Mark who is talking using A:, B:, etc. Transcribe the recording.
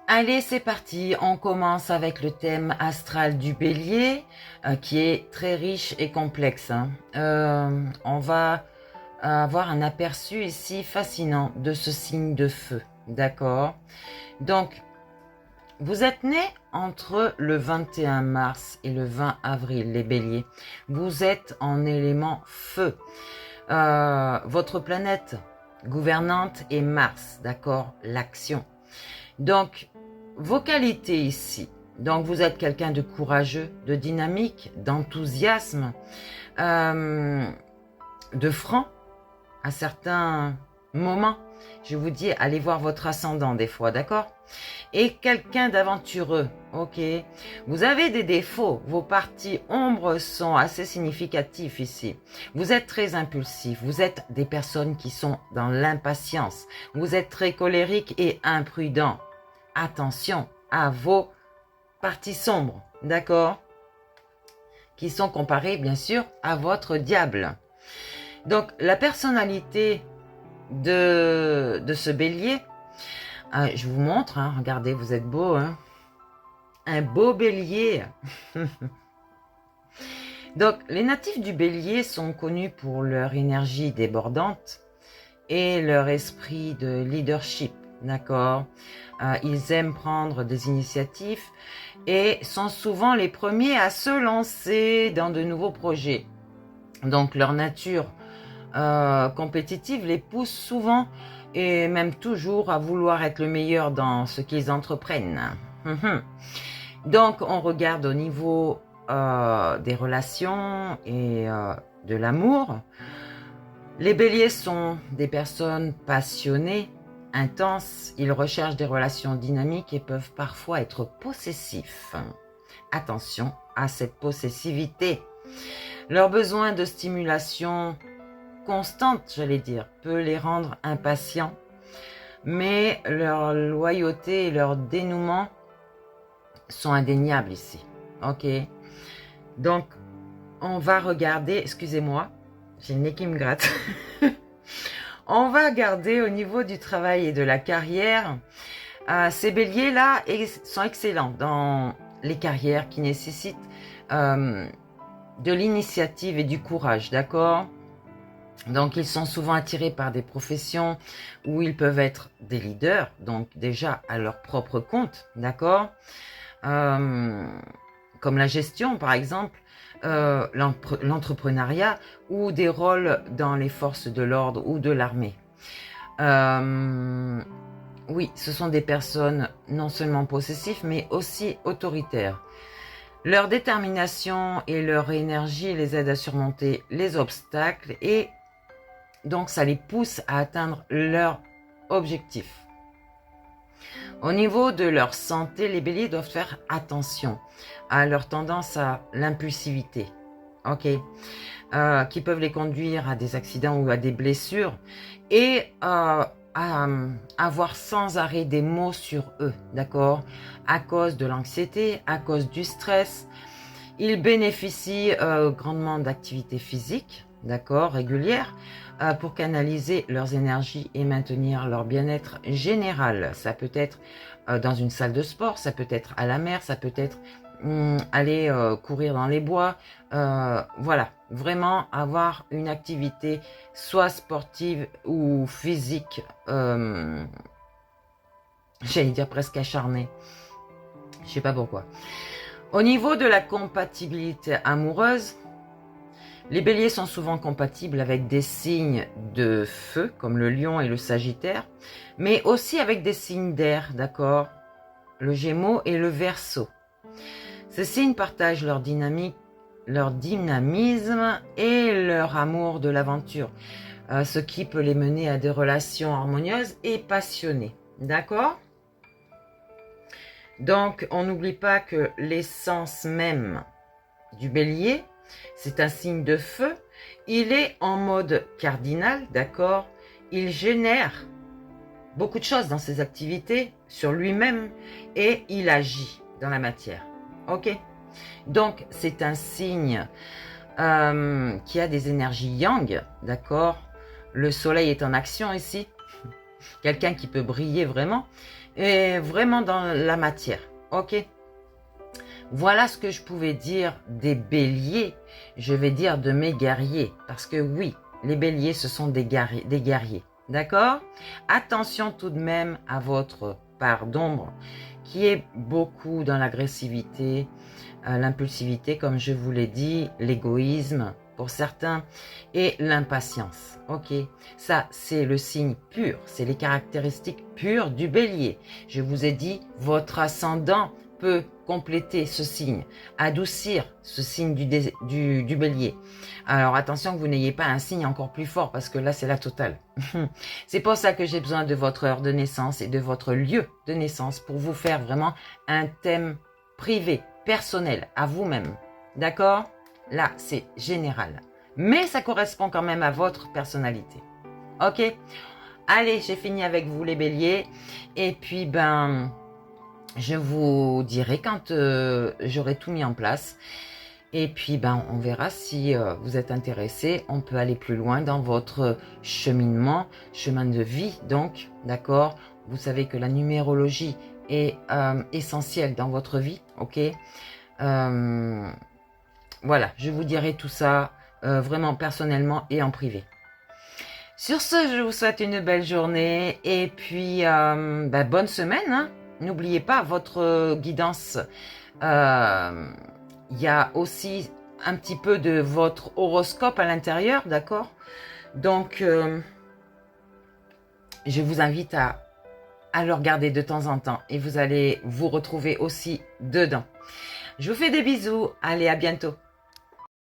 A: Allez, c'est parti. On commence avec le thème astral du Bélier, qui est très riche et complexe, hein. On va avoir un aperçu ici fascinant de ce signe de feu, d'accord? Donc, vous êtes né entre le 21 mars et le 20 avril, les Béliers. Vous êtes en élément feu. Votre planète gouvernante est Mars, d'accord? L'action. Donc, vos qualités ici. Donc, vous êtes quelqu'un de courageux, de dynamique, d'enthousiasme, de franc à certains moments. Je vous dis, allez voir votre ascendant des fois, d'accord? Et quelqu'un d'aventureux, ok? Vous avez des défauts, vos parties ombres sont assez significatifs ici. Vous êtes très impulsif, vous êtes des personnes qui sont dans l'impatience, vous êtes très colérique et imprudent. Attention à vos parties sombres, d'accord? Qui sont comparées, bien sûr, à votre diable. Donc, la personnalité de ce bélier, je vous montre, hein, regardez, vous êtes beau, hein? Un beau bélier. Donc, les natifs du bélier sont connus pour leur énergie débordante et leur esprit de leadership, d'accord? Ils aiment prendre des initiatives et sont souvent les premiers à se lancer dans de nouveaux projets. Donc, leur nature compétitive les pousse souvent et même toujours à vouloir être le meilleur dans ce qu'ils entreprennent. Donc, on regarde au niveau des relations et de l'amour. Les béliers sont des personnes passionnées, intenses. Ils recherchent des relations dynamiques et peuvent parfois être possessifs. Attention à cette possessivité. Leur besoin de stimulation constante, j'allais dire, peut les rendre impatients, mais leur loyauté et leur dénouement sont indéniables ici. Ok. Donc, on va regarder, excusez-moi, j'ai le nez qui me gratte. On va regarder au niveau du travail et de la carrière. Ces béliers-là sont excellents dans les carrières qui nécessitent de l'initiative et du courage, d'accord? Donc, ils sont souvent attirés par des professions où ils peuvent être des leaders, donc déjà à leur propre compte, d'accord? Comme la gestion, par exemple, l'entrepreneuriat ou des rôles dans les forces de l'ordre ou de l'armée. Oui, ce sont des personnes non seulement possessives, mais aussi autoritaires. Leur détermination et leur énergie les aident à surmonter les obstacles et donc ça les pousse à atteindre leur objectif. Au niveau de leur santé, les béliers doivent faire attention à leur tendance à l'impulsivité, ok, qui peuvent les conduire à des accidents ou à des blessures et à avoir sans arrêt des maux sur eux, d'accord, à cause de l'anxiété, à cause du stress. Ils bénéficient grandement d'activités physiques, d'accord, régulières, pour canaliser leurs énergies et maintenir leur bien-être général. Ça peut être dans une salle de sport, ça peut être à la mer, ça peut être aller courir dans les bois. Voilà, vraiment avoir une activité soit sportive ou physique, j'allais dire presque acharnée. Je sais pas pourquoi. Au niveau de la compatibilité amoureuse, les béliers sont souvent compatibles avec des signes de feu, comme le lion et le sagittaire, mais aussi avec des signes d'air, d'accord? Le gémeaux et le verseau. Ces signes partagent leur dynamique, leur dynamisme et leur amour de l'aventure, ce qui peut les mener à des relations harmonieuses et passionnées, d'accord? Donc, on n'oublie pas que l'essence même du bélier, c'est un signe de feu. Il est en mode cardinal, d'accord? Il génère beaucoup de choses dans ses activités, sur lui-même, et il agit dans la matière. Ok? Donc, c'est un signe qui a des énergies yang, d'accord? Le soleil est en action ici. Quelqu'un qui peut briller vraiment. et vraiment dans la matière. Ok? Voilà ce que je pouvais dire des béliers. Je vais dire de mes guerriers. Parce que oui, les béliers, ce sont des guerriers. D'accord? Attention tout de même à votre part d'ombre qui est beaucoup dans l'agressivité, l'impulsivité, comme je vous l'ai dit, l'égoïsme pour certains et l'impatience. Ok? Ça, c'est le signe pur. C'est les caractéristiques pures du bélier. Je vous ai dit, votre ascendant peut compléter ce signe, adoucir ce signe du bélier. Alors attention que vous n'ayez pas un signe encore plus fort parce que là c'est la totale. C'est pour ça que j'ai besoin de votre heure de naissance et de votre lieu de naissance pour vous faire vraiment un thème privé, personnel, à vous-même. D'accord? Là c'est général. Mais ça correspond quand même à votre personnalité. Ok? Allez, j'ai fini avec vous les béliers. Et puis je vous dirai quand j'aurai tout mis en place. Et puis, on verra si vous êtes intéressé. On peut aller plus loin dans votre cheminement, chemin de vie. Donc, d'accord? Vous savez que la numérologie est essentielle dans votre vie. Ok? Voilà, je vous dirai tout ça vraiment personnellement et en privé. Sur ce, je vous souhaite une belle journée. Et puis, bonne semaine, hein. N'oubliez pas votre guidance. Il y a aussi un petit peu de votre horoscope à l'intérieur, d'accord? Donc, je vous invite à le regarder de temps en temps et vous allez vous retrouver aussi dedans. Je vous fais des bisous. Allez, à bientôt.